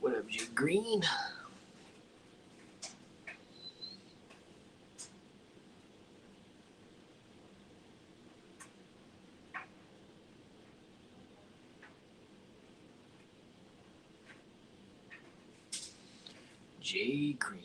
What up, Jay Green? Jay Green.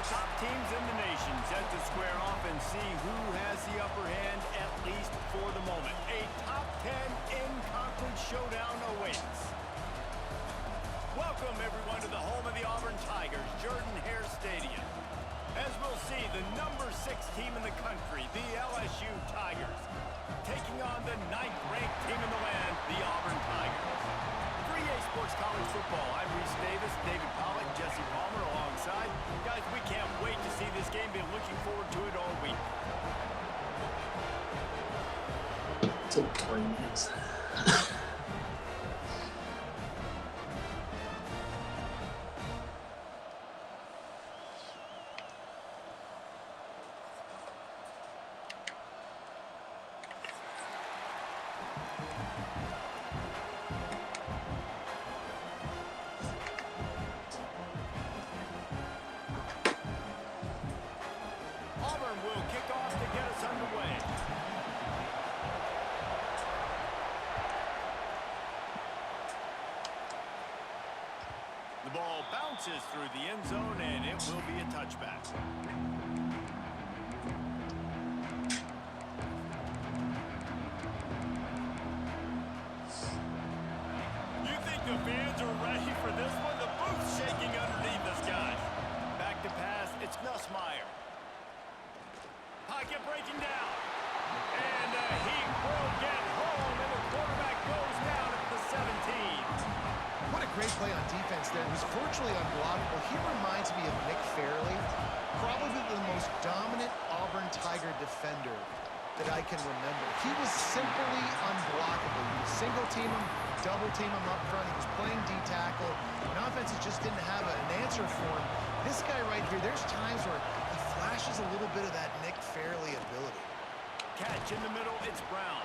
top teams in the nation set to square off and see who has the upper hand, at least for the moment. A top 10 in-conference showdown awaits. Welcome, everyone, to the home of the Auburn Tigers, Jordan-Hare Stadium. As we'll see, the number 6 team in the country, the LSU Tigers, taking on the 9th-ranked team in the land, the Auburn Tigers. 3A Sports College Football, I'm Reese Davis, David Pollack, Jesse Palmer alongside. Guys, we can't wait to see this game. Been looking forward to it all week. Took 20 minutes. Auburn will kick off to get us underway. The ball bounces through the end zone, and it will be a touchback. You think the fans are ready for this one? The booth's shaking underneath us, guys. Back to pass, it's Nussmeier. Pocket breaking down. And he will get home, and the quarterback goes down at the 17. What a great play on defense there. It was virtually unblockable. He reminds me of Nick Fairley, probably the most dominant Auburn Tiger defender that I can remember. He was simply unblockable. You would single team him, double team him up front. He was playing D-tackle, and offenses just didn't have an answer for him. This guy right here, there's times where he flashes a little bit of that Nick Fairley ability. Catch in the middle, it's Brown.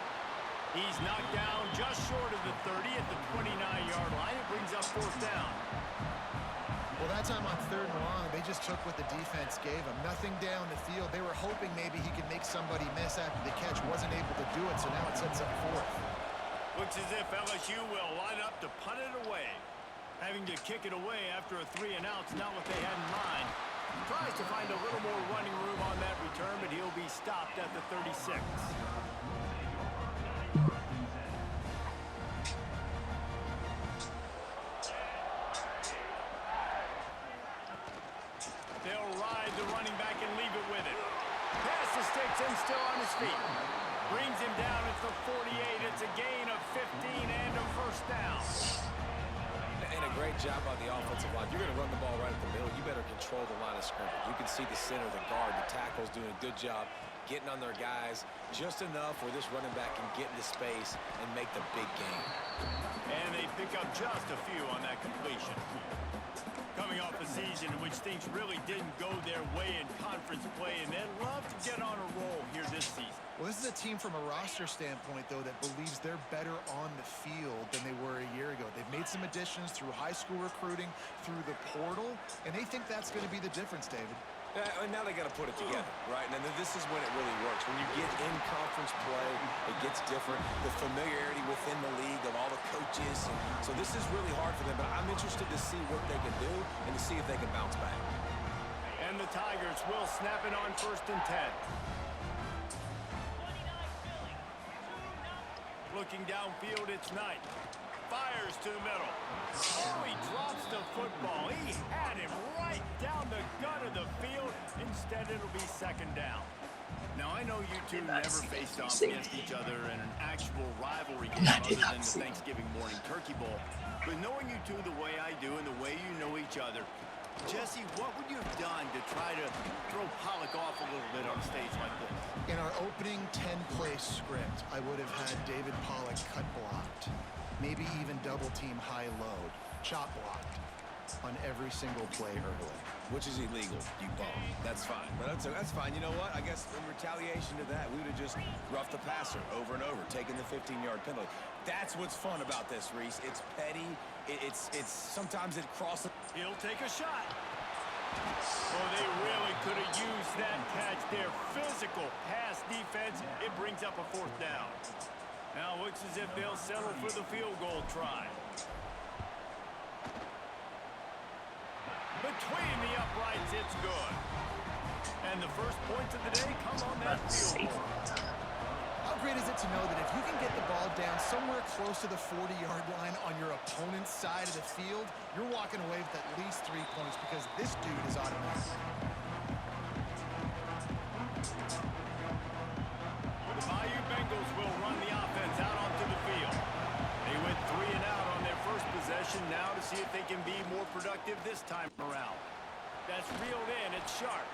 He's knocked down just short of the 30 at the 29-yard line. It brings up 4th down. Well, that time on 3rd and long, they just took what the defense gave him. Nothing down the field. They were hoping maybe he could make somebody miss after the catch. Wasn't able to do it, so now it sets up 4th. Looks as if LSU will line up to punt it away. Having to kick it away after a 3-and-out's not what they had in mind. Tries to find a little more running room on that return, but he'll be stopped at the 36. They'll ride the running back and leave it with it. Pass to Stetson, still on his feet. Brings him down at the 48. It's a gain of 15 and a 1st down. And a great job on the offensive line. You're going to run the ball right at the middle. You better control the line of scrimmage. You can see the center, the guard, the tackle's doing a good job getting on their guys just enough where this running back can get into space and make the big game. And they pick up just a few on that completion. Coming off a season in which things really didn't go their way in conference play, and they'd love to get on a roll here this season. Well, this is a team from a roster standpoint, though, that believes they're better on the field than they were a year ago. They've made some additions through high school recruiting, through the portal, and they think that's going to be the difference, David. And now they got to put it together, right? And then this is when it really works. When you get in conference play, it gets different. The familiarity within the league of all the coaches. So this is really hard for them, but I'm interested to see what they can do and to see if they can bounce back. And the Tigers will snap it on 1st and 10. Looking downfield, it's Knight. Fires to the middle. Oh, he drops the football. He had him right down the gut of the field. Instead, it'll be 2nd down. Now, I know you two never faced off against each other in an actual rivalry game other than the Thanksgiving morning turkey bowl. But knowing you two the way I do and the way you know each other, Jesse, what would you have done to try to throw Pollack off a little bit on a stage like this? In our opening 10-play script, I would have had David Pollack cut blocked. Maybe even double-team high load, chop blocked on every single play early. Which is illegal, you bum. That's fine. But that's fine. You know what? I guess in retaliation to that, we would have just roughed the passer over and over, taking the 15-yard penalty. That's what's fun about this, Reese. It's petty. It's sometimes it crosses. He'll take a shot. Oh, they really could have used that catch there. Physical pass defense. It brings up a 4th down. Now looks as if they'll settle for the field goal try. Between the uprights, it's It's good. And the first points of the day come on that That's field safe goal. all the time. How great is it to know that if you can get the ball down somewhere close to the 40-yard line on your opponent's side of the field, you're walking away with at least 3 points because this dude is automatic. The Bayou Bengals will run the offense out onto the field. They went 3 and out on their first possession now to see if they can be more productive this time around. That's reeled in. It's sharp.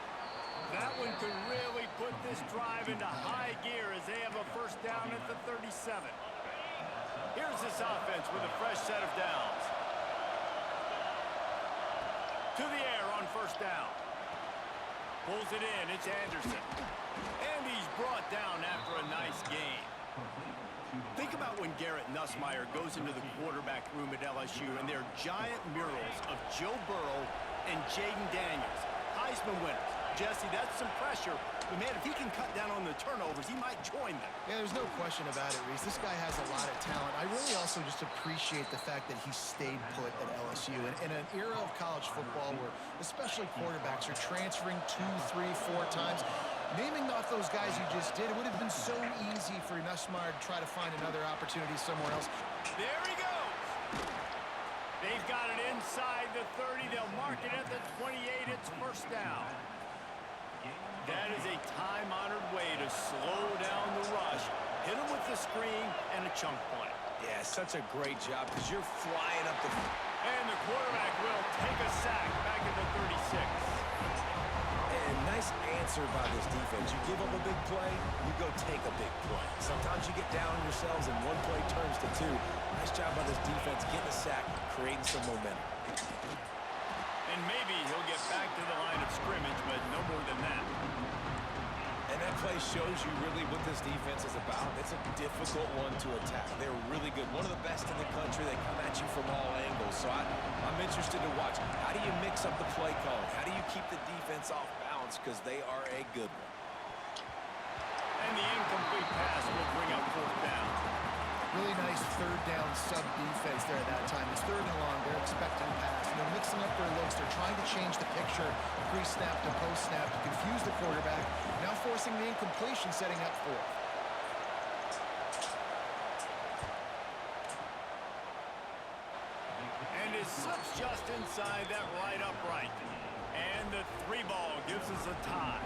That one could really put this drive into high gear as they have a first down at the 37. Here's this offense with a fresh set of downs. To the air on first down. Pulls it in. It's Anderson. And he's brought down after a nice gain. Think about when Garrett Nussmeier goes into the quarterback room at LSU and there are giant murals of Joe Burrow and Jaden Daniels, Heisman winners. Jesse, that's some pressure. But, man, if he can cut down on the turnovers, he might join them. Yeah, there's no question about it, Reese. This guy has a lot of talent. I really also just appreciate the fact that he stayed put at LSU. And in an era of college football where especially quarterbacks are transferring 2, 3, 4 times, naming off those guys you just did, it would have been so easy for Nussmeier to try to find another opportunity somewhere else. There he goes. They've got it inside the 30. They'll mark it at the 28. It's first down. That is a time-honored way to slow down the rush. Hit him with the screen and a chunk play. Yeah, such a great job because you're flying up the... And the quarterback will take a sack back at the 36. And nice answer by this defense. You give up a big play, you go take a big play. Sometimes you get down on yourselves and one play turns to 2. Nice job by this defense getting a sack, creating some momentum. And maybe he'll get back to the line of scrimmage, but no more than that. And that play shows you really what this defense is about. It's a difficult one to attack. They're really good. One of the best in the country. They come at you from all angles. So I'm interested to watch. How do you mix up the play calling? How do you keep the defense off balance? Because they are a good one. And the incomplete pass will bring up fourth down. Really nice third down sub-defense there at that time. It's 3rd and long. They're expecting pass. They're mixing up their looks. They're trying to change the picture pre-snap to post-snap to confuse the quarterback. Now forcing the incompletion, setting up 4th. And it slips just inside that right upright. And the 3 ball gives us a tie.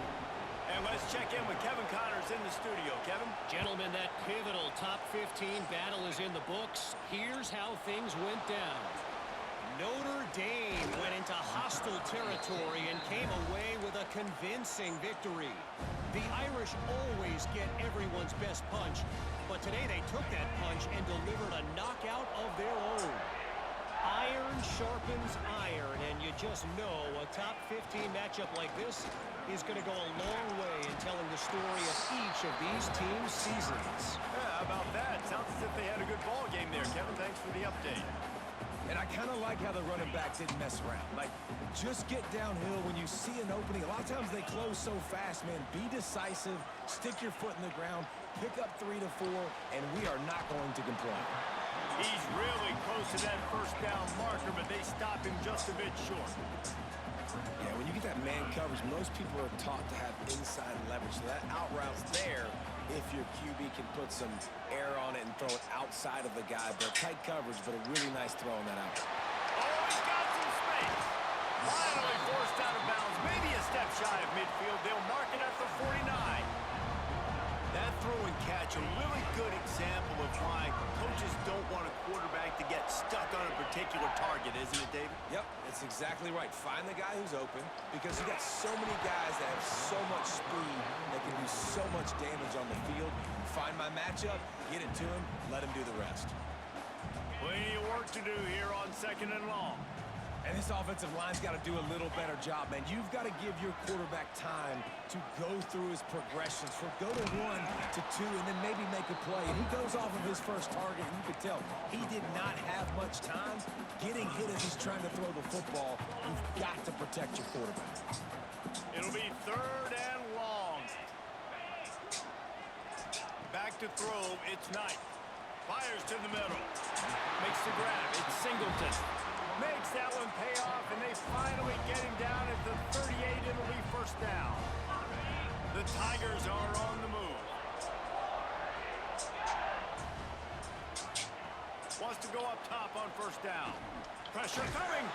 And let's check in with Kevin Connors in the studio. Kevin? Gentlemen, that pivotal top 15 battle is in the books. Here's how things went down. Notre Dame went into hostile territory and came away with a convincing victory. The Irish always get everyone's best punch, but today they took that punch and delivered a knockout of their own. Iron sharpens iron, and you just know a top 15 matchup like this is going to go a long way in telling the story of each of these teams' seasons. Yeah, how about that? Sounds as if they had a good ball game there, Kevin. Thanks for the update. And I kind of like how the running back didn't mess around. Like, just get downhill when you see an opening. A lot of times they close so fast, man. Be decisive, stick your foot in the ground, pick up 3 to 4, and we are not going to complain. He's really close to that first down marker, but they stop him just a bit short. Yeah, when you get that man coverage, most people are taught to have inside leverage. So that out route's there if your QB can put some air on it and throw it outside of the guy. But tight coverage, but a really nice throw on that out. Oh, he's got some space. Finally forced out of bounds. Maybe a step shy of midfield. They'll mark it at the 49. That throw and catch, a really good example of why coaches don't want a quarterback to get stuck on a particular target, isn't it, David? Yep, that's exactly right. Find the guy who's open because you got so many guys that have so much speed that can do so much damage on the field. Find my matchup, get it to him, let him do the rest. Plenty of work to do here on 2nd and long. And this offensive line's got to do a little better job, man. You've got to give your quarterback time to go through his progressions. For go to 1 to 2 and then maybe make a play. And he goes off of his first target, and you can tell he did not have much time getting hit as he's trying to throw the football. You've got to protect your quarterback. It'll be 3rd and long. Back to throw, it's Knight. Fires to the middle. Makes the grab, it's Singleton. Makes that one pay off, and they finally get him down at the 38. It'll be first down. The Tigers are on the move. Wants to go up top on first down. Pressure coming.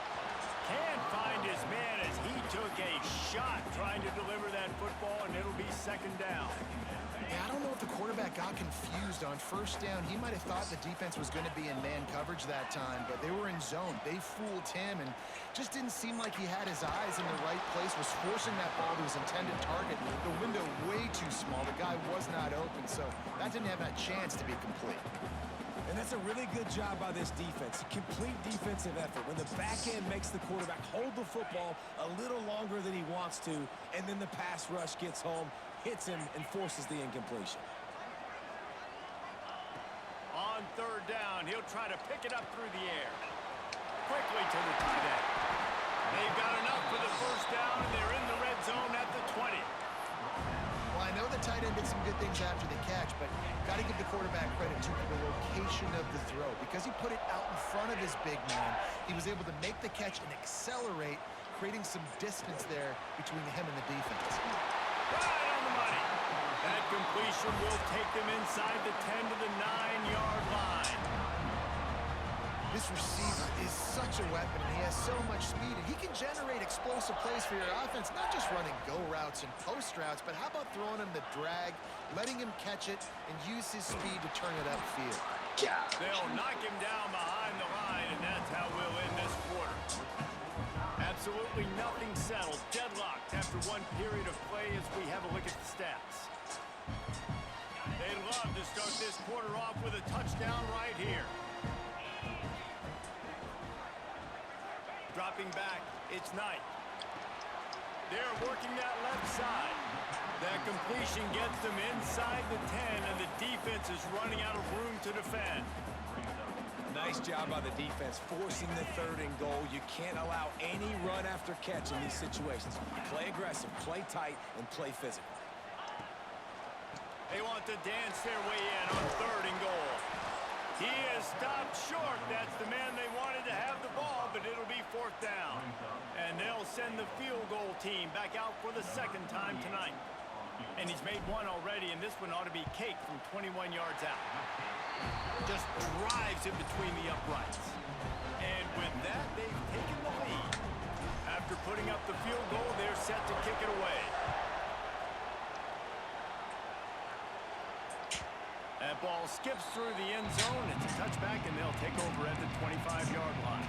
Can't find his man as he took a shot trying to deliver that football, and it'll be second down. Yeah, I don't know if the quarterback got confused on first down. He might have thought the defense was going to be in man coverage that time, but they were in zone. They fooled him and just didn't seem like he had his eyes in the right place, was forcing that ball to his intended target. The window way too small. The guy was not open, so that didn't have that chance to be complete. And that's a really good job by this defense. A complete defensive effort. When the back end makes the quarterback hold the football a little longer than he wants to, and then the pass rush gets home, hits him, and forces the incompletion. On third down, he'll try to pick it up through the air. Quickly to the tight end. They've got enough for the first down, and they're in the red zone at the 20. Well, I know the tight end did some good things after the catch, but got to give the quarterback credit to the location of the throw. Because he put it out in front of his big man, he was able to make the catch and accelerate, creating some distance there between him and the defense. Right on the money. That completion will take them inside the 10 to the 9-yard line. This receiver is such a weapon, and he has so much speed, and he can generate explosive plays for your offense, not just running go routes and post routes, but how about throwing him the drag, letting him catch it, and use his speed to turn it upfield. Yeah. They'll knock him down behind the line, and that's how we'll end this quarter. Absolutely nothing settled. Deadlocked after one period of play as we have a look at the stats. They'd love to start this quarter off with a touchdown right here. Dropping back, it's Knight. They're working that left side. That completion gets them inside the 10, and the defense is running out of room to defend. Nice job by the defense, forcing the third and goal. You can't allow any run after catch in these situations. Play aggressive, play tight, and play physical. They want to dance their way in on third and goal. He is stopped short. That's the man they wanted to have the ball, but it'll be fourth down. And they'll send the field goal team back out for the second time tonight. And he's made one already, and this one ought to be cake from 21 yards out. Just drives it between the uprights. And with that, they've taken the lead. After putting up the field goal, they're set to kick it away. That ball skips through the end zone. It's a touchback, and they'll take over at the 25-yard line.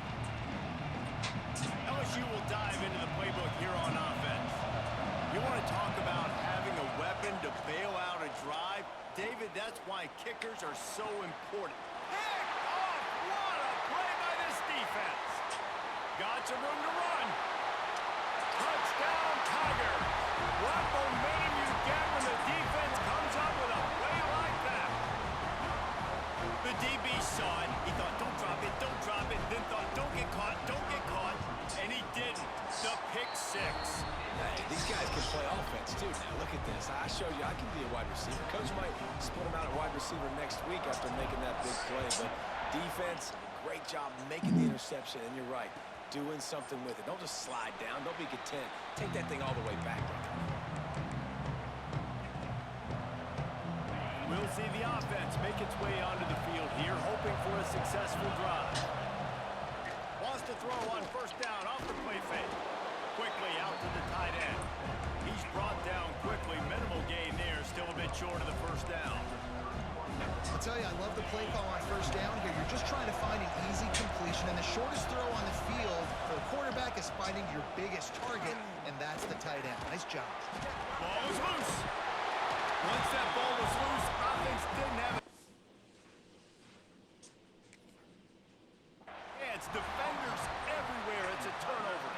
LSU will dive into the playbook here on offense. You want to talk about having a weapon to bail out a drive? David, that's why kickers are so important. Picked off! What a play by this defense. Got some room to run. Touchdown, Tigers. What momentum you get when the defense comes up with a play like that. The DB saw it. He thought, don't drop it, then thought, don't get caught, and he didn't. The pick six. Hey, these guys can play offense, too. Now, look at this. I showed you I can be a wide receiver. Coach might split him out at wide receiver next week after making that big play, but defense, great job making the interception, and you're right, doing something with it. Don't just slide down. Don't be content. Take that thing all the way back. We'll see the offense make its way onto the field here, hoping for a successful drive. Wants to throw on first down off the play fake. Quickly out to the tight end. He's brought down quickly. Minimal gain there, still a bit short of the first down. I'll tell you, I love the play call on first down here. You're just trying to find an easy completion, and the shortest throw on the field for the quarterback is finding your biggest target, and that's the tight end. Nice job. Ball was loose. Once that ball was loose, offense didn't have it. It's defenders everywhere. It's a turnover.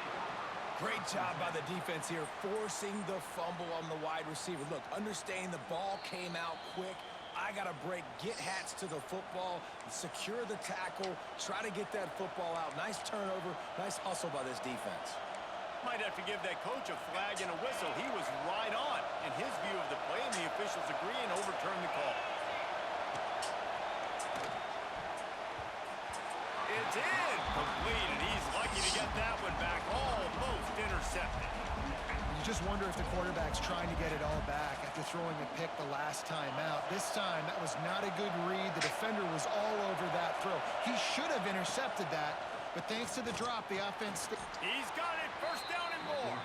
Great job by the defense here, forcing the fumble on the wide receiver. Look, understand the ball came out quick. I got to break, get hats to the football, secure the tackle, try to get that football out. Nice turnover, nice hustle by this defense. Might have to give that coach a flag and a whistle. He was right on in his view of the play, and the officials agree and overturn the call. It's in. Complete, and he's lucky to just wonder if the quarterback's trying to get it all back after throwing a pick the last time out. This time, that was not a good read. The defender was all over that throw. He should have intercepted that, but thanks to the drop, the offense... He's got it. First down and more.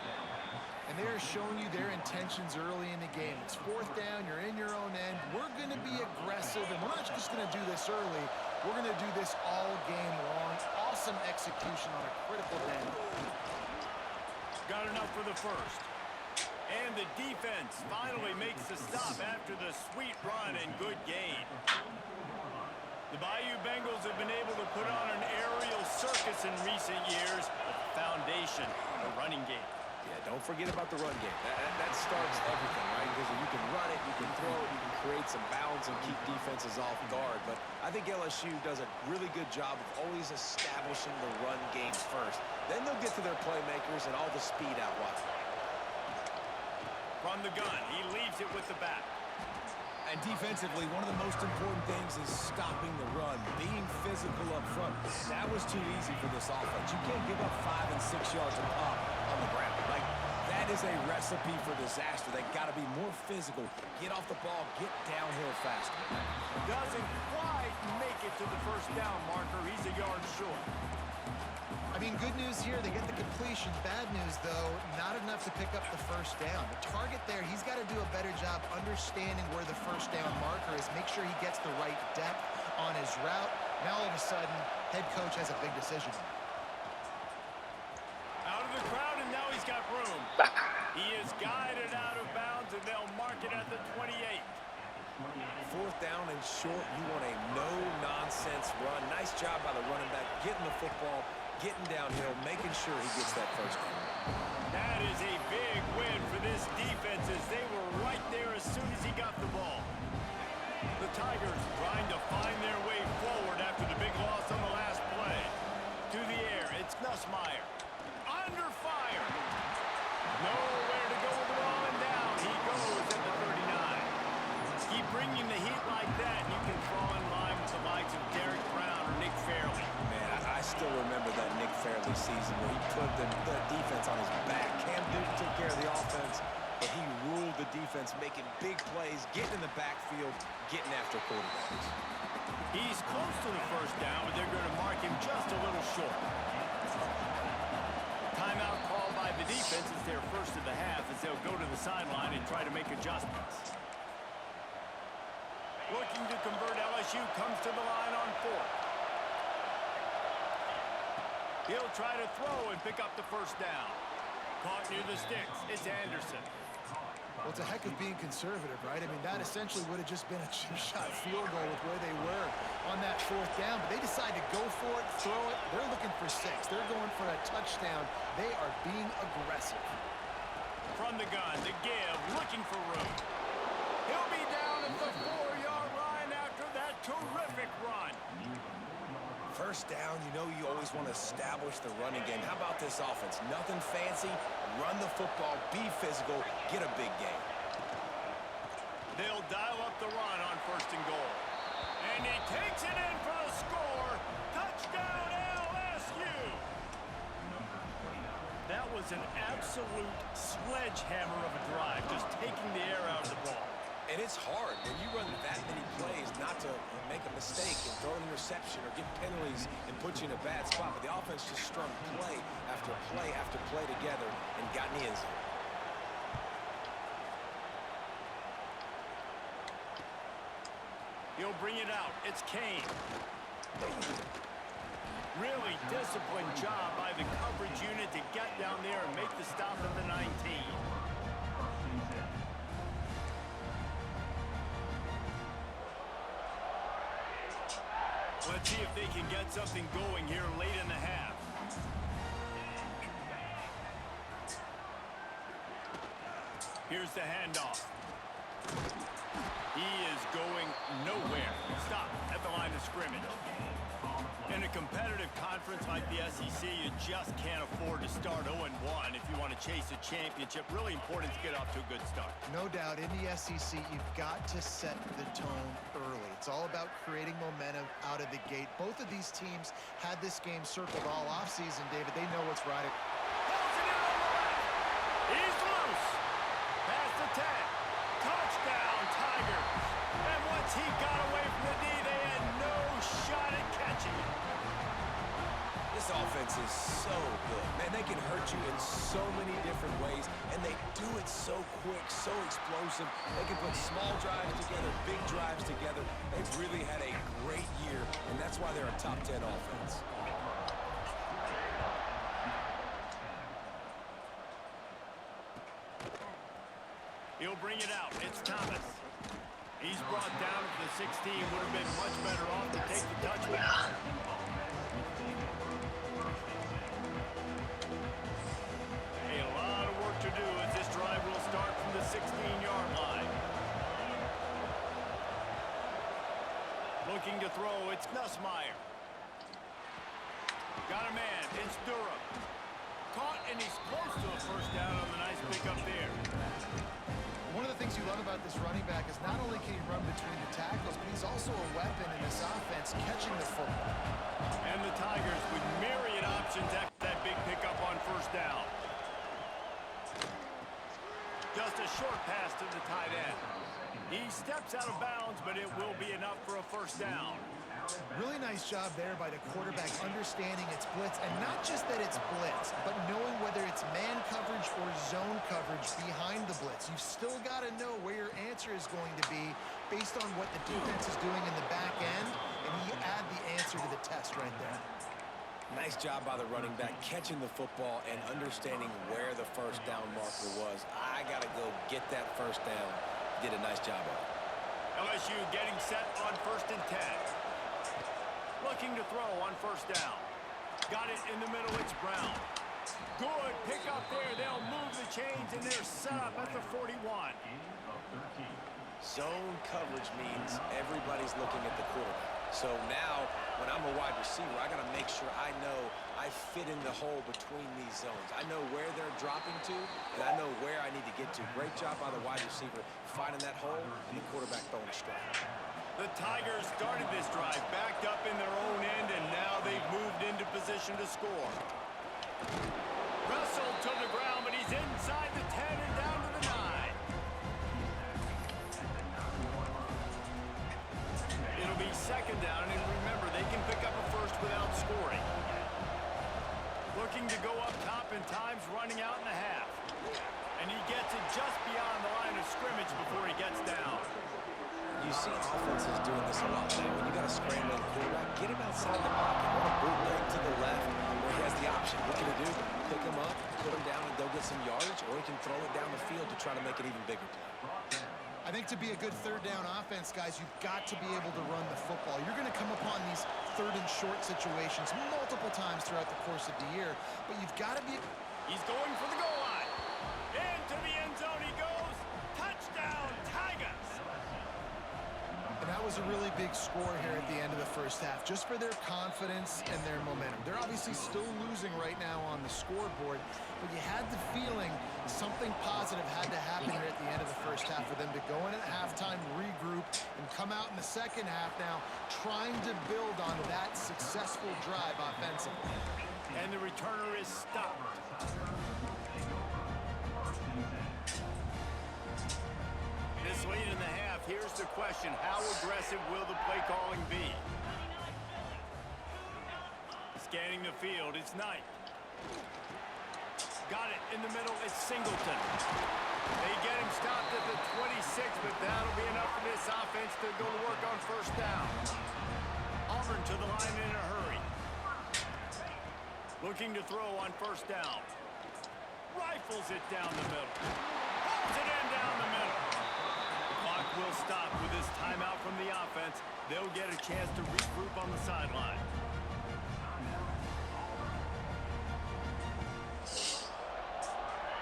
And they're showing you their intentions early in the game. It's fourth down. You're in your own end. We're going to be aggressive, and we're not just going to do this early. We're going to do this all game long. Awesome execution on a critical down. Got enough for the first. And the defense finally makes the stop after the sweet run and good gain. The Bayou Bengals have been able to put on an aerial circus in recent years. The foundation, the running game. Yeah, don't forget about the run game. That starts everything, right? Because you can run it, you can throw it, you can create some balance and keep defenses off guard. But I think LSU does a really good job of always establishing the run game first. Then they'll get to their playmakers and all the speed out wide. From the gun, he leaves it with the back. And defensively, one of the most important things is stopping the run, being physical up front. That was too easy for this offense. You can't give up 5 and 6 yards a pop on the ground. Like, that is a recipe for disaster. They got to be more physical, get off the ball, get downhill faster. Doesn't quite make it to the first down marker. He's a yard short. I mean, good news here, they get the completion. Bad news, though, not enough to pick up the first down. The target there, he's got to do a better job understanding where the first down marker is, make sure he gets the right depth on his route. Now, all of a sudden, head coach has a big decision. Out of the crowd, and now he's got room. He is guided out of bounds, and they'll mark it at the 28. Fourth down and short, you want a no-nonsense run. Nice job by the running back, getting the football, getting downhill, making sure he gets that first down. That is a big win for this defense as they were right there as soon as he got the ball. The Tigers trying to find their way forward after the big loss on the last play. To the air, it's Nussmeier. Under fire. Nowhere to go with the ball and down. He goes at the 39. Keep bringing the heat like that, and you can fall in line with the likes of Derek Brown or Nick Fairley. Man, I still remember that Nick Fairley season where he put the defense on his back. Cam Newton took care of the offense, but he ruled the defense, making big plays, getting in the backfield, getting after quarterbacks. He's close to the first down, but they're going to mark him just a little short. Timeout called by the defense is their first of the half as they'll go to the sideline and try to make adjustments. Looking to convert, LSU comes to the line on fourth. He'll try to throw and pick up the first down. Caught near the sticks. It's Anderson. Well, it's a heck of being conservative, right? I mean, that essentially would have just been a chip-shot field goal with where they were on that fourth down. But they decide to go for it, throw it. They're looking for 6. They're going for a touchdown. They are being aggressive. From the gun, the give, looking for room. He'll be down at the 4-yard line after that terrific run. First down, you know you always want to establish the running game. How about this offense? Nothing fancy. Run the football, be physical, get a big game. They'll dial up the run on first and goal. And he takes it in for the score. Touchdown, LSU. That was an absolute sledgehammer of a drive, just taking the air out of the ball. And it's hard when you run that many plays not to make a mistake and throw an interception or get penalties and put you in a bad spot. But the offense just strung play after play after play together and got in the end zone. He'll bring it out. It's Kane. Really disciplined job by the coverage unit to get down there and make the stop at the 19. Let's see if they can get something going here late in the half. Here's the handoff. He is going nowhere. Stop at the line of scrimmage. In a competitive conference like the SEC, you just can't afford to start 0-1 if you want to chase a championship. Really important to get off to a good start. No doubt, in the SEC, you've got to set the tone early. It's all about creating momentum out of the gate. Both of these teams had this game circled all offseason, David. They know what's right. Pulls it in on the left. He's loose. Past the 10. Touchdown, Tigers. And once he got away from the D, they had no shot at catching it. This offense is so good. Man, they can hurt you in so many different ways, and they do it so quick, so explosive. They can put small drives together, big drives together. They've really had a great year, and that's why they're a top 10 offense. He'll bring it out. It's Thomas. He's brought down to the 16. Would have been much better off to take the touchback. A lot of work to do as this drive will start from the 16-yard line. Looking to throw. It's Nussmeier. Got a man. It's Durham. Caught, and he's close to a first down on the nice pickup there. One of the things you love about this running back is not only can he run between the tackles, but he's also a weapon in this offense, catching the football. And the Tigers with myriad options after that big pickup on first down. Just a short pass to the tight end. He steps out of bounds, but it will be enough for a first down. Really nice job there by the quarterback understanding it's blitz, and not just that it's blitz, but knowing whether it's man coverage or zone coverage behind the blitz. You've still got to know where your answer is going to be based on what the defense is doing in the back end, and you add the answer to the test right there. Nice job by the running back, catching the football and understanding where the first down marker was. I got to go get that first down. Did a nice job of it. LSU getting set on 1st and 10. Looking to throw on first down. Got it in the middle. It's Brown. Good pick up there. They'll move the chains, and they're set up at the 41. Zone coverage means everybody's looking at the quarterback. So now, when I'm a wide receiver, I got to make sure I know I fit in the hole between these zones. I know where they're dropping to, and I know where I need to get to. Great job by the wide receiver finding that hole, and the quarterback throwing a strike. The Tigers started this drive backed up in their own end, and now they've moved into position to score. Wrestled to the ground, but he's inside the 10 and down to the 9. It'll be second down, and remember, they can pick up a first without scoring. Looking to go up top, and time's running out in the half. And he gets it just beyond the line of scrimmage before he gets down. You see offenses doing this a lot now. When you got a scrambling quarterback, get him outside the pocket. Run a bootleg to the left where he has the option. What can he do? Pick him up, put him down, and go get some yardage, or he can throw it down the field to try to make it even bigger play. I think to be a good third down offense, guys, you've got to be able to run the football. You're going to come upon these third and short situations multiple times throughout the course of the year, but you've got to be... He's going for the goal line. Into the end zone he goes. Touchdown, Tigers. And that was a really big score here at the end of the first half, just for their confidence and their momentum. They're obviously still losing right now on the scoreboard, but you had the feeling something positive had to happen here at the end of the first half for them to go in at halftime, regroup, and come out in the second half now trying to build on that successful drive offensively. And the returner is stopped. This late in the half, here's the question. How aggressive will the play calling be? Scanning the field, it's Knight. Got it in the middle, it's Singleton. They get him stopped at the 26, but that'll be enough for this offense to go to work on first down. Auburn to the line in a hurry. Looking to throw on first down. Rifles it down the middle. Holds it in down the middle. Clock will stop with this timeout from the offense. They'll get a chance to regroup on the sideline.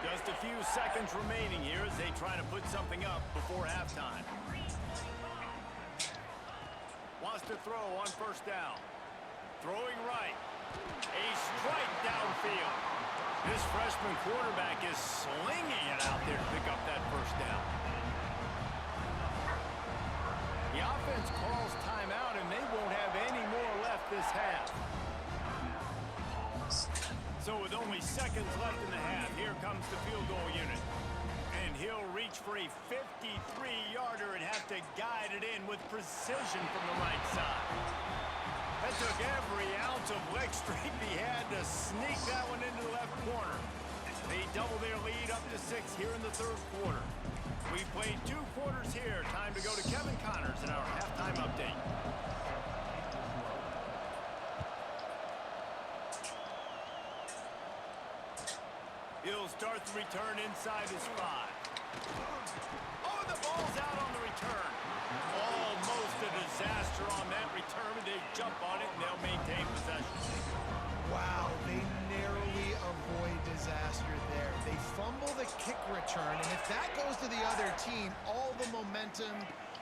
Just a few seconds remaining here as they try to put something up before halftime. Wants to throw on first down. Throwing right. A strike downfield. This freshman quarterback is slinging it out there to pick up that first down. The offense calls timeout, and they won't have any more left this half. So with only seconds left in the half. Here comes the field goal unit. And he'll reach for a 53-yarder and have to guide it in with precision from the right side. That took every ounce of leg strength he had to sneak that one into the left corner. They double their lead up to 6 here in the third quarter. We've played 2 quarters here. Time to go to Kevin Connors in our halftime update. He'll start the return inside his 5. Oh, the ball's out on the return. Almost a disaster on that return. They jump on it, and they'll maintain possession. Wow, they narrowly avoid disaster there. They fumble the kick return, and if that goes to the other team, all the momentum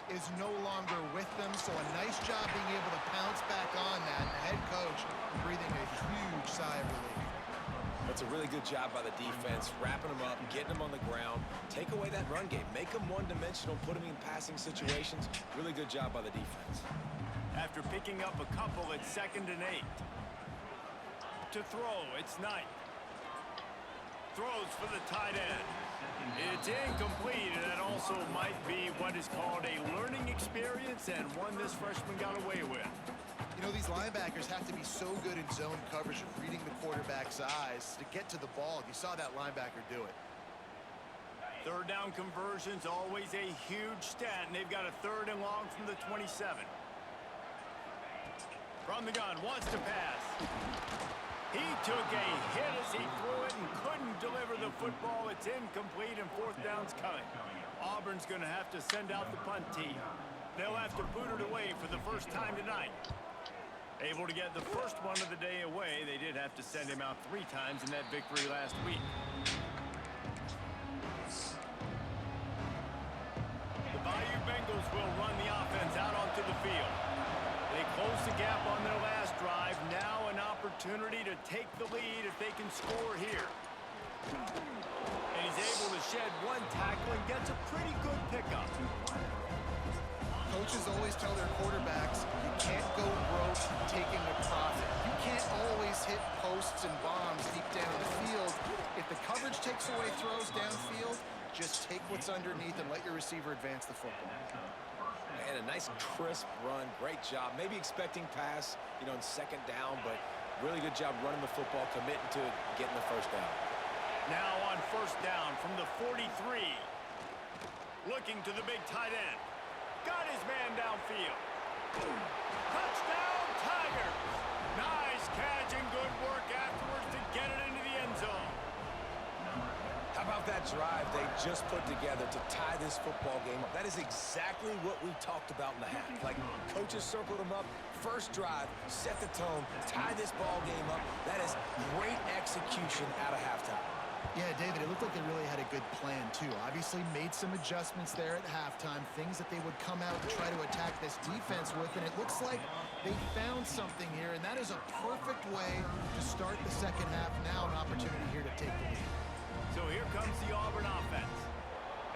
is no longer with them. So a nice job being able to pounce back on that. The head coach breathing a huge sigh of relief. That's a really good job by the defense, wrapping them up, getting them on the ground, take away that run game, make them one-dimensional, put them in passing situations. Really good job by the defense. After picking up a couple, it's 2nd and 8. To throw, it's Knight. Throws for the tight end. It's incomplete, and that also might be what is called a learning experience and one this freshman got away with. You know, these linebackers have to be so good in zone coverage of reading the quarterback's eyes to get to the ball. You saw that linebacker do it. Third down conversion's always a huge stat, and they've got a 3rd and long from the 27. From the gun, wants to pass. He took a hit as he threw it and couldn't deliver the football. It's incomplete, and 4th down's coming. Auburn's going to have to send out the punt team. They'll have to boot it away for the first time tonight. Able to get the first one of the day away. They did have to send him out 3 times in that victory last week. The Bayou Bengals will run the offense out onto the field. They close the gap on their last drive. Now an opportunity to take the lead if they can score here. And he's able to shed 1 tackle and gets a pretty good pickup. Coaches always tell their quarterbacks, you can't go broke taking a profit. You can't always hit posts and bombs deep down the field. If the coverage takes away throws downfield, just take what's underneath and let your receiver advance the football. And a nice crisp run, great job. Maybe expecting pass, you know, in 2nd down, but really good job running the football, committing to it, getting the 1st down. Now on 1st down from the 43. Looking to the big tight end. Got his man downfield. Touchdown, Tigers! Nice catch and good work afterwards to get it into the end zone. How about that drive they just put together to tie this football game up? That is exactly what we talked about in the half. Like, coaches circled them up. First drive, set the tone, tie this ball game up. That is great execution out of halftime. Yeah, David, it looked like they really had a good plan, too. Obviously made some adjustments there at halftime, things that they would come out and try to attack this defense with, and it looks like they found something here, and that is a perfect way to start the 2nd half. Now an opportunity here to take the lead. So here comes the Auburn offense.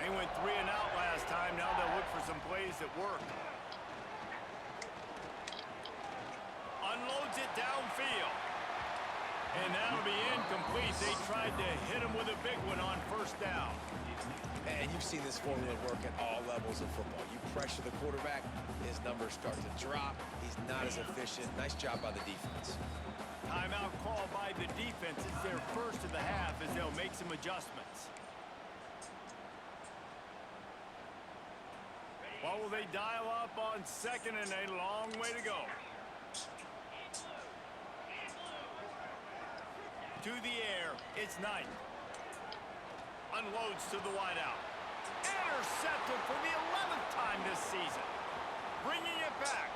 They went 3 and out last time. Now they'll look for some plays that work. Unloads it downfield. And that'll be incomplete. They tried to hit him with a big one on 1st down. And you've seen this formula work at all levels of football. You pressure the quarterback, his numbers start to drop. He's not as efficient. Nice job by the defense. Timeout call by the defense. It's their first of the half as they'll make some adjustments. What will they dial up on 2nd and a long way to go? To the air, it's Knight. Unloads to the wideout. Intercepted for the 11th time this season. Bringing it back.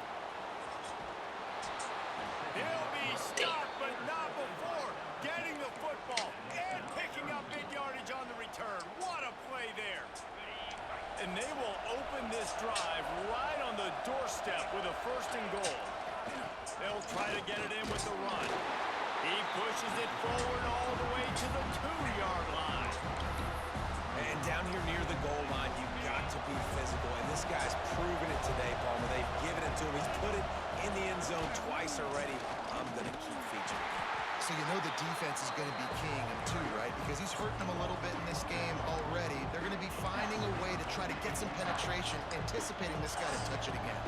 He'll be stopped, but not before getting the football and picking up big yardage on the return. What a play there. And they will open this drive right on the doorstep with a 1st and goal. They'll try to get it in with the run. He pushes it forward all the way to the 2-yard line. And down here near the goal line, you've got to be physical. And this guy's proven it today, Palmer. They've given it to him. He's put it in the end zone twice already. I'm going to keep featuring him. So you know the defense is going to be king, and because he's hurting them a little bit in this game already. They're going to be finding a way to try to get some penetration, anticipating this guy to touch it again.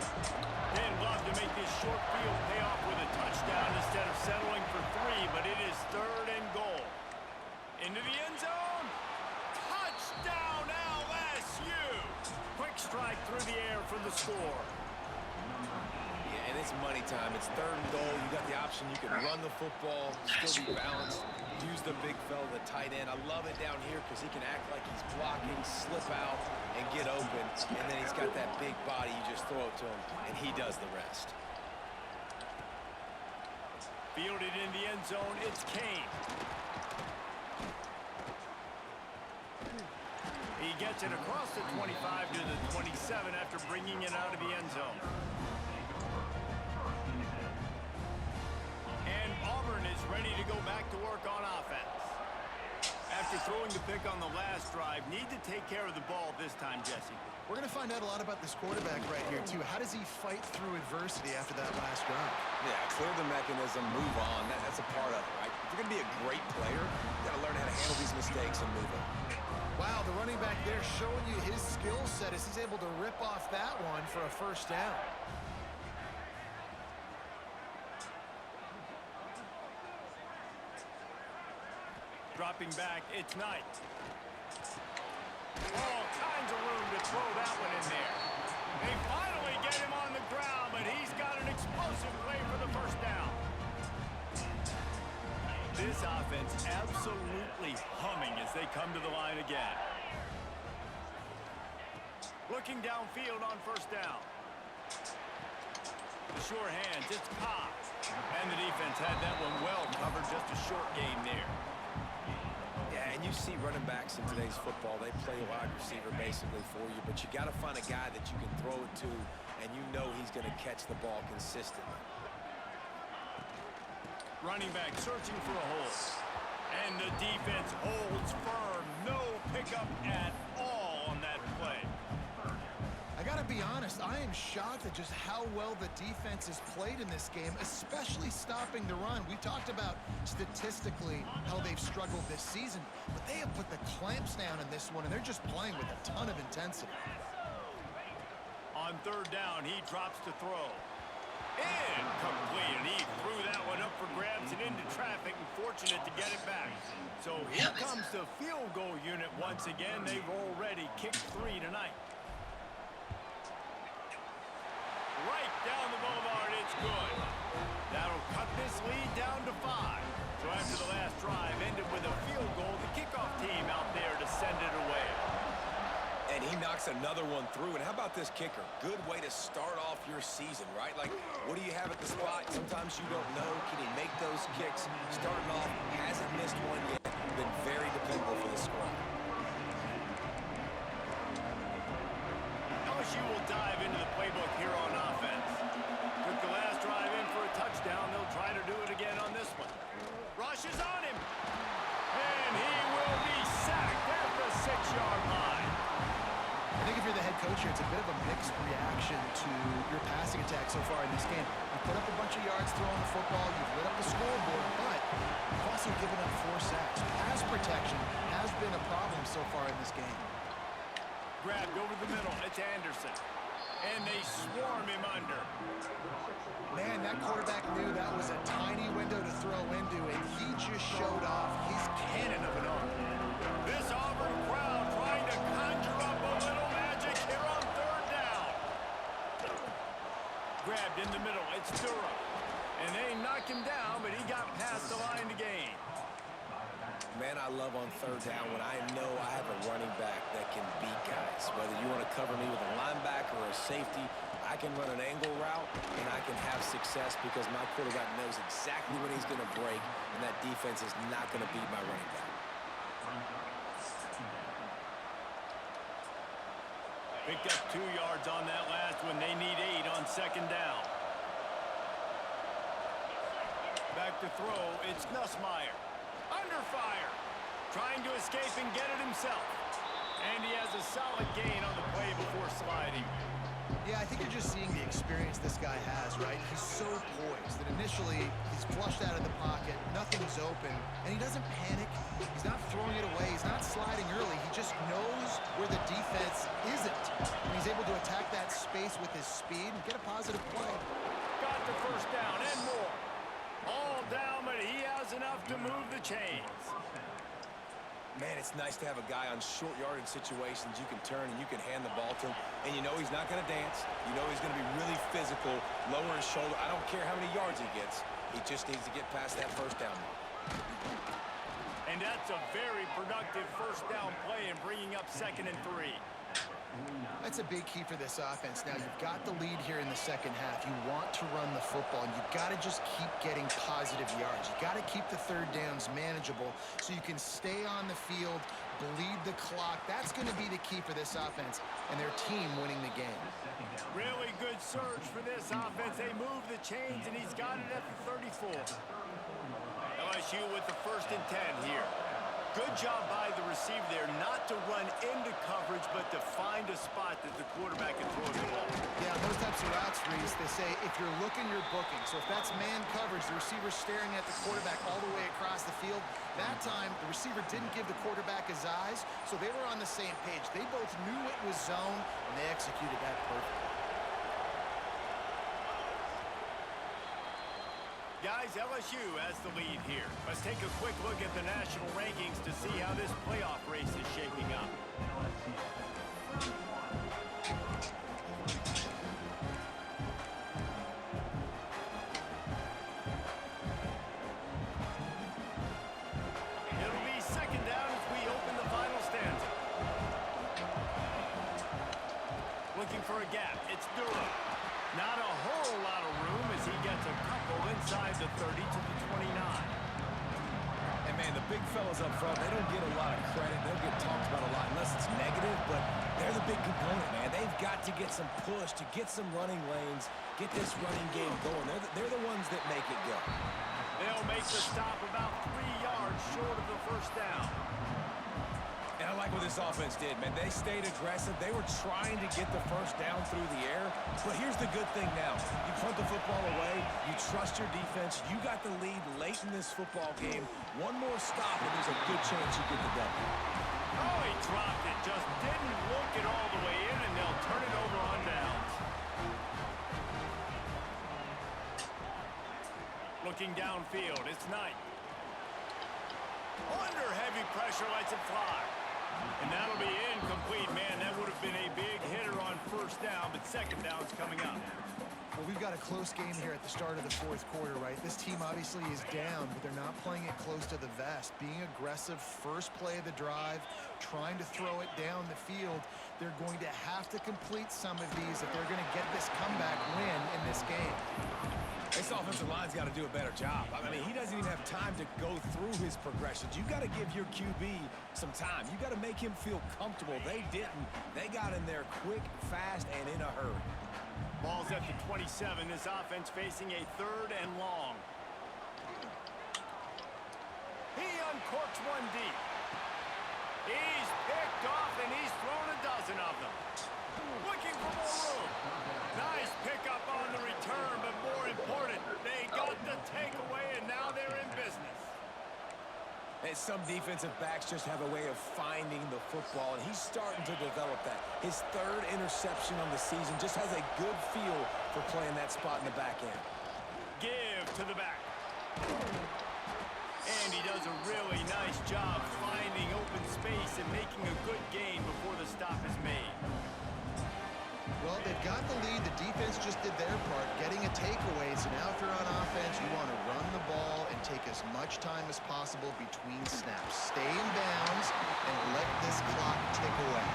They'd love to make this short field pay off with a touchdown instead of settling for 3, but it is 3rd and goal. Into the end zone. Touchdown, LSU! Quick strike through the air for the score. Yeah, and it's money time. It's 3rd and goal. You got the option. You can run the football, still be balanced, use the big fella, the tight end. I love it down here because he can act like he's blocking, slip out, and get open. And then he's got that big body. You just throw it to him, and he does the rest. Fielded in the end zone, it's Kane. He gets it across the 25 to the 27 after bringing it out of the end zone. And Auburn is ready to go back to work on offense. After throwing the pick on the last drive, need to take care of the ball this time, Jesse. We're going to find out a lot about this quarterback right here, too. How does he fight through adversity after that last drive? Yeah, clear the mechanism, move on. That's a part of it, right? If you're going to be a great player, you got to learn how to handle these mistakes and move on. Wow, the running back there showing you his skill set as he's able to rip off that one for a first down. Dropping back, it's Knight. All kinds of room to throw that one in there. They finally get him on the ground, but he's got an explosive play for the first down. This offense absolutely humming as they come to the line again. Looking downfield on first down. The sure hands, it's Cobb. And the defense had that one well covered, just a short gain there. Yeah, and you see running backs in today's football, they play wide receiver basically for you, but you got to find a guy that you can throw it to, and you know he's going to catch the ball consistently. Running back searching for a hole. And the defense holds firm. No pickup at all on that play. I got to be honest, I am shocked at just how well the defense has played in this game, especially stopping the run. We talked about statistically how they've struggled this season, but they have put the clamps down in this one, and they're just playing with a ton of intensity. On 3rd down, he drops to throw. Incomplete, and he threw that one up for grabs and into traffic, and fortunate to get it back. So here comes the field goal unit once again. They've already kicked 3 tonight. Right down the boulevard, it's good. That'll cut this lead down to 5. So after the last drive ended with a field goal, the kickoff team out there to send it away. And he knocks another one through. And how about this kicker? Good way to start off your season, right? Like, what do you have at the spot? Sometimes you don't know. Can he make those kicks? Starting off, hasn't missed one yet. Been very dependable for the squad. LSU will dive into the playbook here on offense. Took the last drive in for a touchdown. They'll try to do it again on this one. Rushes on him. And he will be sacked at the 6-yard line. I think if you're the head coach here, it's a bit of a mixed reaction to your passing attack so far in this game. You put up a bunch of yards throwing the football, you've lit up the scoreboard, but you've also given up 4 sacks. Pass protection has been a problem so far in this game. Grabbed over the middle. It's Anderson. And they swarm him under. Man, that quarterback knew that was a tiny window to throw into, and he just showed off his cannon of an arm. This Auburn crowd trying to conjure up a little magic here on 3rd down. Grabbed in the middle. It's Durham. And they knock him down, but he got past the line to gain. Man, I love on 3rd down when I know I have a running back that can beat guys. Whether you want to cover me with a linebacker or a safety, I can run an angle route, and I can have success because my quarterback knows exactly when he's going to break, and that defense is not going to beat my running back. Picked up 2 yards on that last one. They need 8 on 2nd down. Back to throw. It's Nussmeier. Under fire. Trying to escape and get it himself. And he has a solid gain on the play before sliding. Yeah, I think you're just seeing the experience this guy has, right? He's so poised that initially he's flushed out of the pocket, nothing's open, and he doesn't panic. He's not throwing space with his speed and get a positive play. Got the first down and more. All down, but he has enough to move the chains. Man, it's nice to have a guy on short yardage situations you can turn and you can hand the ball to him. And you know he's not going to dance. You know he's going to be really physical, lower his shoulder. I don't care how many yards he gets. He just needs to get past that first down. And that's a very productive first down play in bringing up 2nd and 3. That's a big key for this offense. Now, you've got the lead here in the second half. You want to run the football, and you've got to just keep getting positive yards. You've got to keep the third downs manageable so you can stay on the field, bleed the clock. That's going to be the key for this offense and their team winning the game. Really good surge for this offense. They move the chains, and he's got it at the 34. LSU with the 1st and 10 here. Good job by the receiver there not to run into coverage, but to find a spot that the quarterback can throw the ball. Yeah, those types of routes, Reese, they say if you're looking, you're booking. So if that's man coverage, the receiver's staring at the quarterback all the way across the field. That time, the receiver didn't give the quarterback his eyes, so they were on the same page. They both knew it was zone, and they executed that perfectly. Guys, LSU has the lead here. Let's take a quick look at the national rankings to see how this playoff race is shaping up. It'll be 2nd down as we open the final stanza. Looking for a gap. It's Durham. Not a whole lot of room as he gets a couple inside the 30 to the 29. And, man, the big fellas up front, they don't get a lot of credit. They'll get talked about a lot unless it's negative, but they're the big component, man. They've got to get some push to get some running lanes, get this running game going. They're the ones that make it go. They'll make the stop about 3 yards short of the first down. And I like what this offense did, man. They stayed aggressive. They were trying to get the first down through the air. But here's the good thing now. You punt the football away. You trust your defense. You got the lead late in this football game. One more stop, and there's a good chance you get the W. Oh, he dropped it. Just didn't look it all the way in, and they'll turn it over on downs. Looking downfield, it's Knight. Under heavy pressure, lets it fly. And that'll be incomplete, man. That would have been a big hitter on first down, but 2nd down's coming up. Well, we've got a close game here at the start of the 4th quarter, right? This team obviously is down, but they're not playing it close to the vest. Being aggressive, first play of the drive, trying to throw it down the field. They're going to have to complete some of these if they're going to get this comeback win in this game. This offensive line's got to do a better job. I mean, he doesn't even have time to go through his progressions. You got to give your QB some time. You got to make him feel comfortable. They didn't. They got in there quick, fast, and in a hurry. Ball's at the 27. This offense facing a 3rd and long. He uncorks one deep. He's picked off, and he's thrown a dozen of them. Looking for more room. Nice pickup on the return, but more important, they got the takeaway, and now they're in business. And some defensive backs just have a way of finding the football, and he's starting to develop that. His 3rd interception on the season just has a good feel for playing that spot in the back end. Give to the back. And he does a really nice job finding open space and making a good gain before the stop is made. Well, they've got the lead. The defense just did their part, getting a takeaway. So now if you're on offense, you want to run the ball and take as much time as possible between snaps. Stay in bounds and let this clock tick away.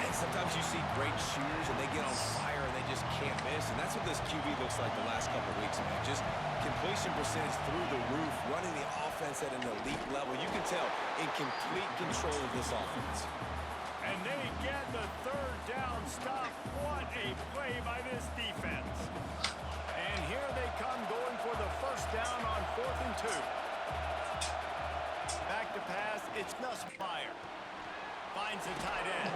And sometimes you see great shooters, and they get on fire, and they just can't miss. And that's what this QB looks like the last couple of weeks, man. Just completion percentage through the roof, running the offense at an elite level. You can tell in complete control of this offense. And they get the 3rd down stop. What a play by this defense. And here they come going for the first down on 4th and 2. Back to pass, it's Nussmeier. Finds the tight end.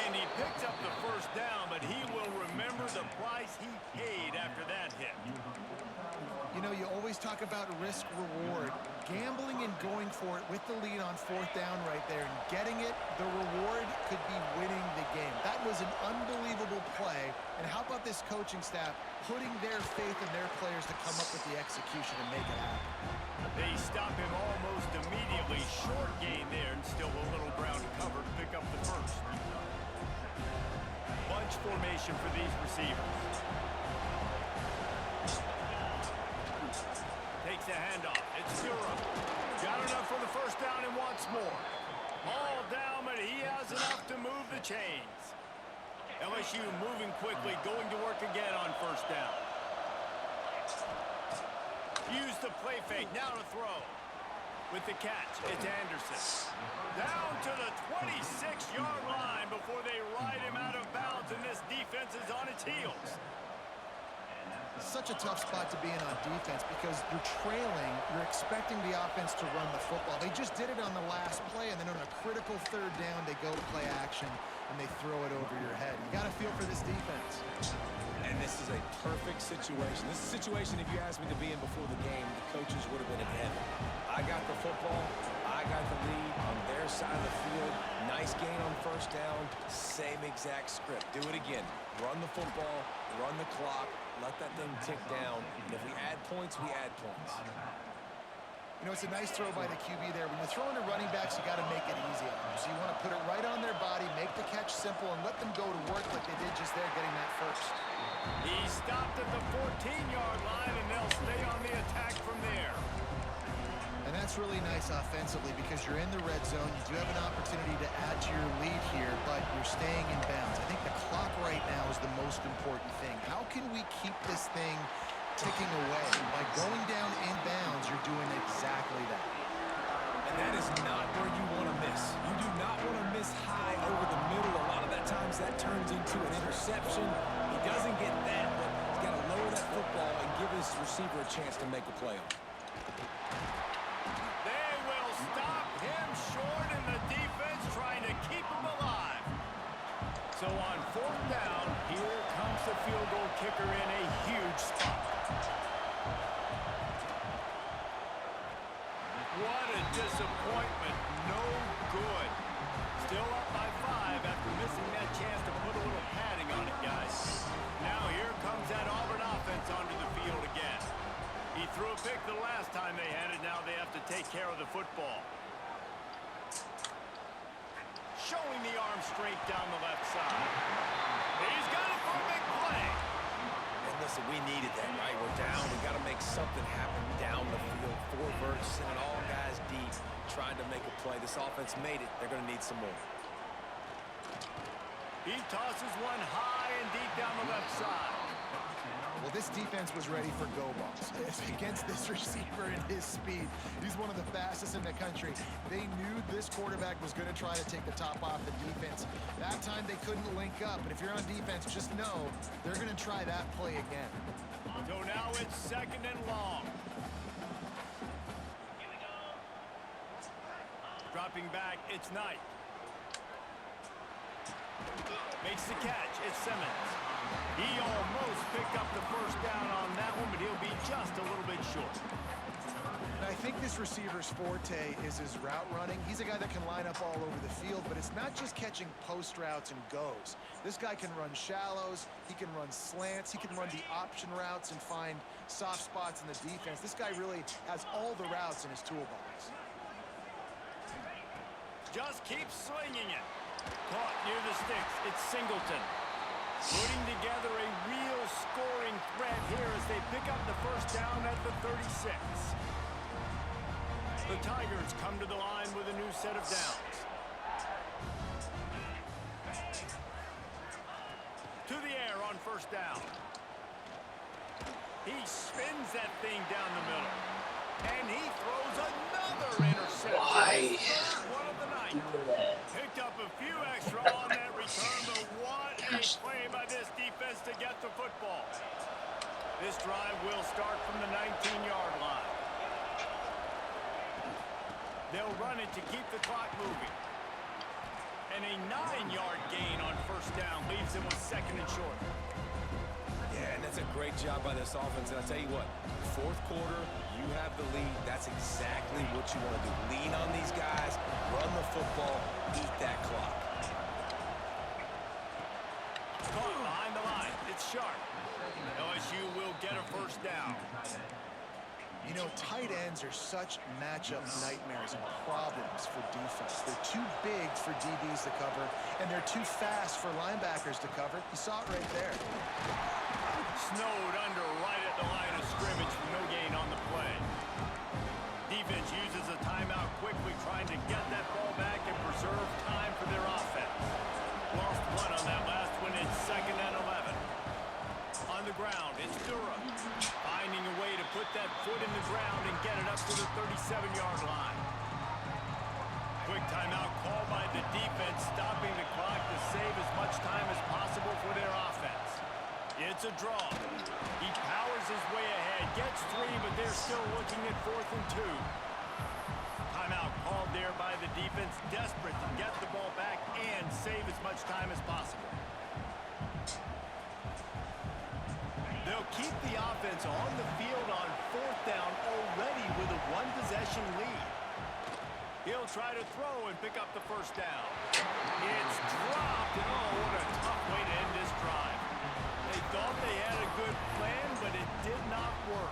And he picks up the first down, but he will remember the price he paid after that hit. You know, you always talk about risk-reward. Gambling and going for it with the lead on 4th down right there and getting it, the reward could be winning the game. That was an unbelievable play. And how about this coaching staff putting their faith in their players to come up with the execution and make it happen? They stop him almost immediately. Short gain there and still a little ground to cover to pick up the first. Bunch formation for these receivers. Takes a handoff. It's Durham. Got enough for the first down and wants more. All down, but he has enough to move the chains. LSU moving quickly, going to work again on first down. Use the play fake. Now to throw. With the catch, it's Anderson. Down to the 26-yard line before they ride him out of bounds, and this defense is on its heels. Such a tough spot to be in on defense because you're trailing, you're expecting the offense to run the football. They just did it on the last play, and then on a critical 3rd down, they go to play action, and they throw it over your head. You got to feel for this defense. And this is a perfect situation. This is a situation, if you asked me to be in before the game, the coaches would have been in heaven. I got the football. I got the lead on their side of the field. Nice gain on first down. Same exact script. Do it again. Run the football. Run the clock. Let that thing tick down. And if we add points, we add points. You know, it's a nice throw by the QB there. When you're throwing to running backs, you got to make it easy on them. So you want to put it right on their body, make the catch simple, and let them go to work like they did just there, getting that first. He stopped at the 14-yard line, and they'll stay on the attack from there. And that's really nice offensively because you're in the red zone. You do have an opportunity to add to your lead here, but you're staying in bounds. I think the clock right now is the most important thing. How can we keep this thing ticking away? By going down in bounds, you're doing exactly that. And that is not where you want to miss. You do not want to miss high over the middle. A lot of that times that turns into an interception. He doesn't get that, but he's got to lower that football and give his receiver a chance to make a play on it. They will stop him short, and the defense trying to keep him alive. So on 4th down, here comes the field goal kicker in a huge spot. What a disappointment. No good. Still up by 5 after missing that chance to put a little padding on it, guys. Now here comes that Auburn offense onto the field again. He threw a pick the last time they had it. Now they have to take care of the football. Showing the arm strength down the left side. He's got it for a big play. And listen, we needed that, right? We're down. We got to make something happen down the field. 4 verts, sending all guys deep, trying to make a play. This offense made it. They're going to need some more. He tosses one high and deep down the left side. Well, this defense was ready for go balls against this receiver and his speed. He's one of the fastest in the country. They knew this quarterback was going to try to take the top off the defense. That time they couldn't link up, but if you're on defense, just know they're going to try that play again. So now it's 2nd and long. Dropping back, it's Knight. Makes the catch, it's Simmons. He almost picked up the first down on that one, but he'll be just a little bit short. And I think this receiver's forte is his route running. He's a guy that can line up all over the field, but it's not just catching post routes and goes. This guy can run shallows, he can run slants, he can run the option routes and find soft spots in the defense. This guy really has all the routes in his toolbox. Just keep swinging it. Caught near the sticks, it's Singleton. Putting together a real scoring threat here as they pick up the first down at the 36. The Tigers come to the line with a new set of downs. To the air on first down. He spins that thing down the middle. And he throws another interception. Why? One of the night. Picked up a few extra on that return, but what a play by this defense to get the football. This drive will start from the 19-yard line. They'll run it to keep the clock moving. And a 9-yard gain on first down leaves them with 2nd and short. Yeah, and That's a great job by this offense. And I'll tell you what, fourth quarter, you have the lead. That's exactly what you want to do. Lean on these guys, run the football, eat that clock. Caught behind the line. It's sharp. LSU will get a first down. You know, tight ends are such matchup nightmares and problems for defense. They're too big for DBs to cover, and they're too fast for linebackers to cover. You saw it right there. Snowed under right at the line of scrimmage for no gain on the play. Defense uses a timeout quickly, trying to get that ball back and preserve time for their offense. Lost one on that last one. It's 2nd and 11. On the ground, it's Durham. Finding a way to put that foot in the ground and get it up to the 37-yard line. Quick timeout called by the defense, stopping the clock to save as much time as possible for their offense. It's a draw. He powers his way ahead, gets 3, but they're still looking at 4th and 2. Timeout called there by the defense, desperate to get the ball back and save as much time as possible. They'll keep the offense on the field on 4th down already with a 1-possession lead. He'll try to throw and pick up the first down. It's dropped, and oh, what a tough way to end this drive. They thought they had a good plan, but it did not work.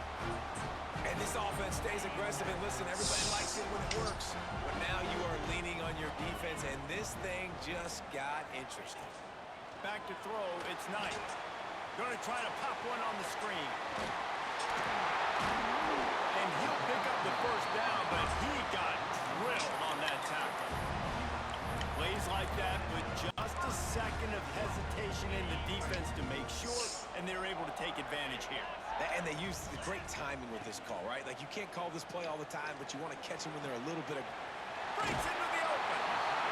And this offense stays aggressive, and listen, everybody likes it when it works. But now you are leaning on your defense, and this thing just got interesting. Back to throw, it's Knight. Going to try to pop one on the screen. And he'll pick up the first down, but he got drilled on that tackle. Plays like that with just a second of hesitation in the defense to make sure, and they're able to take advantage here. And they use the great timing with this call, right? Like, you can't call this play all the time, but you want to catch them when they're a little bit of... Breaks into the open.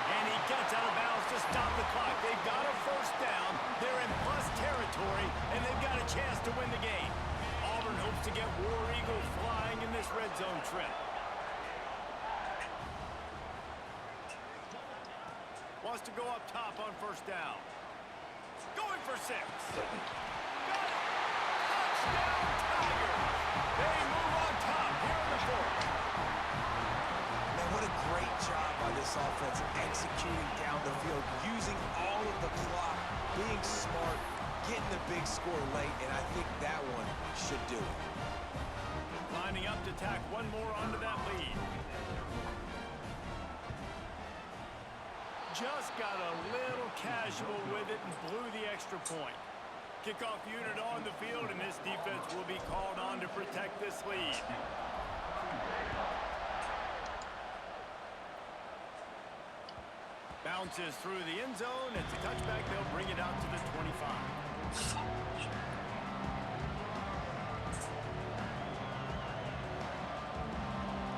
And he gets out of bounds to stop the clock. They've got a first down. They're in plus territory, and they've got a chance to win the game. Auburn hopes to get War Eagle flying in this red zone trip. Wants to go up top on first down. Going for 6. Got it. Touchdown, Tigers. They move on top here in the 4th. Man, what a great job by this offense executing down the field, using all of the clock, being smart, getting the big score late, and I think that one should do it. Lining up to tack one more onto that lead. Just got a little casual with it and blew the extra point. Kickoff unit on the field, and this defense will be called on to protect this lead. Bounces through the end zone. It's a touchback. They'll bring it out to the 25.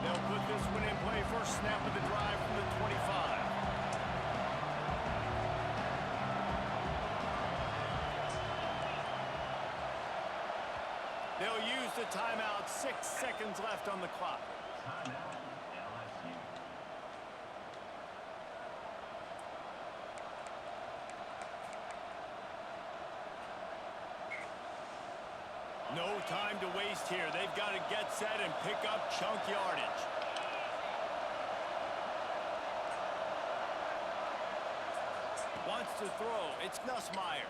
They'll put this one in play. First snap of the drive from the 25. They'll use the timeout. 6 seconds left on the clock. No time to waste here. They've got to get set and pick up chunk yardage. Wants to throw. It's Nussmeier.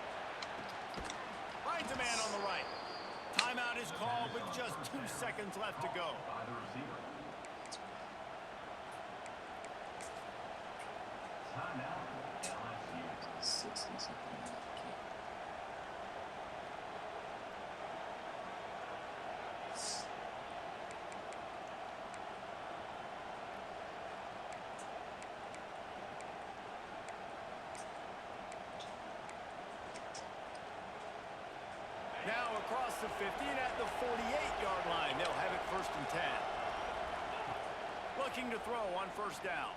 Finds a man on the right. Timeout is called with just 2 seconds left to go. Now across the 50 and at the 48-yard line. They'll have it 1st and 10. Looking to throw on first down.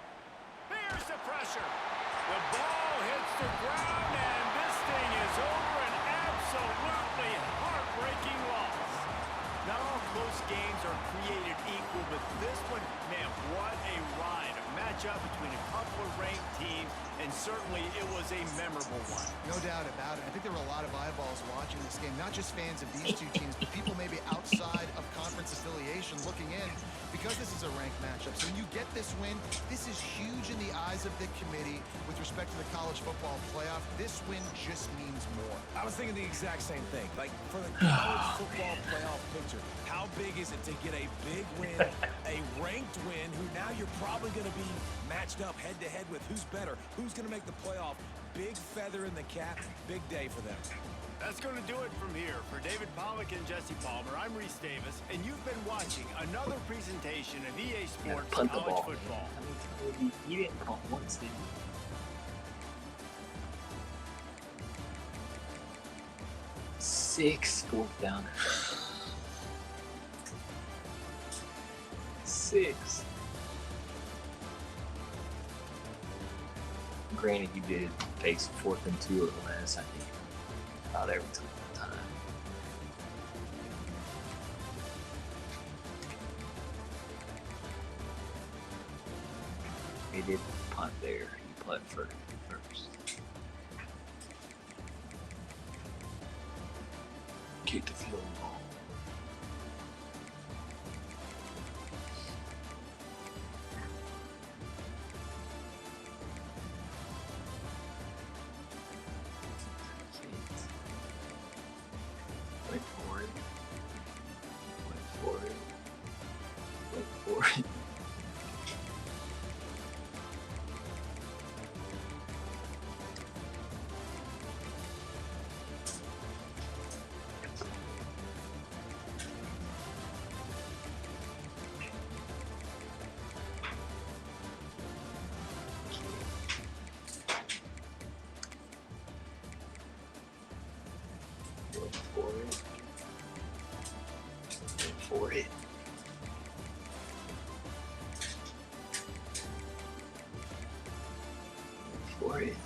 Here's the pressure. The ball hits the ground, and this thing is over. An absolutely heartbreaking loss. Not all close games are created equal, but this one, man, what a ride. A matchup matchup between a couple of ranked teams, and certainly it was a memorable one. No doubt about it. I think there were a lot of eyeballs watching this game, not just fans of these two teams, but people maybe outside of conference affiliation looking in because this is a ranked matchup. So when you get this win, this is huge in the eyes of the committee with respect to the college football playoff. This win just means more. I was thinking the exact same thing. Like, for the college football playoff picture, how big is it to get a big win, a ranked win, who now you're probably going to be matched up head-to-head with who's better, who's going to make the playoff. Big feather in the cap, big day for them. That's going to do it from here. For David Pollack and Jesse Palmer, I'm Reese Davis, and you've been watching another presentation of EA Sports Punt the College ball. Football. I mean, you didn't punt once, did you? 6 fourth down. 6. Granted, you did face 4th and 2 or less, I think, about every time. He did punt there. He punt first. Kick the field goal. Wait for it. For it.